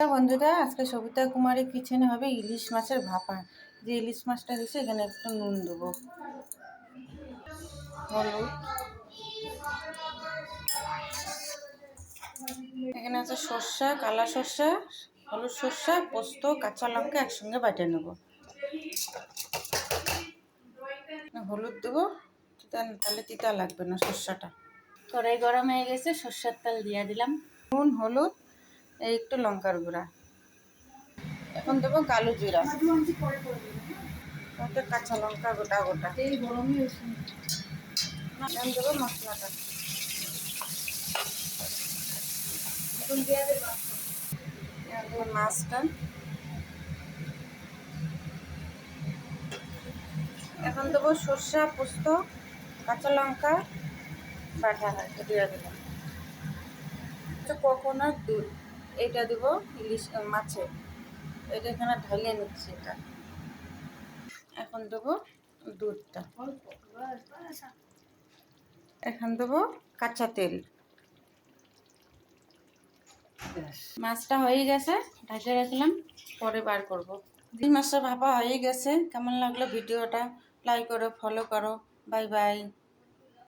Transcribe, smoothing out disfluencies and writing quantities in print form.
বন্ধুরা, আজকে সবিতা কুমারী কিচেনে হবে ইলিশ মাছের ভাপা। যে ইলিশ মাছটা দিয়েছে এখানে একটু নুন দেবো, হলুদ, এখানে আছে সর্ষা, কালা সর্ষা, হলুদ সর্ষা, পোস্ত, কাঁচা লঙ্কা একসঙ্গে বাটে নেব। হলুদ দেবো, তাহলে তিতা লাগবে না সর্ষাটা। কড়াই গরম হয়ে গেছে, সর্ষের তেল দিয়ে দিলাম, নুন, হলুদ, এই একটু লঙ্কার গুঁড়া। এখন দেবো কালো জিরা, ওতে কাঁচা লঙ্কা গোটা গোটা, এখন দেবো মশলাটা, এখন দিয়ে দেবো মাছটা, এখন দেবো সর্ষা, পোস্ত, কাঁচা লঙ্কা বাটা দিয়ে দেবো, কোকোনাট দুধ, এটা দেবো ইলিশ মাছে, এটা এখানে ঢালিয়ে নিচ্ছি। এটা এখন দেবো দুধটা, এখন দেবো কাঁচা তেল। মাছটা হয়ে গেছে, ঢাকে রাখলাম, পরে বার করবো। মাছটা ভাপা হয়ে গেছে। কেমন লাগলো ভিডিওটা? লাইক করো, ফলো করো। Bye bye.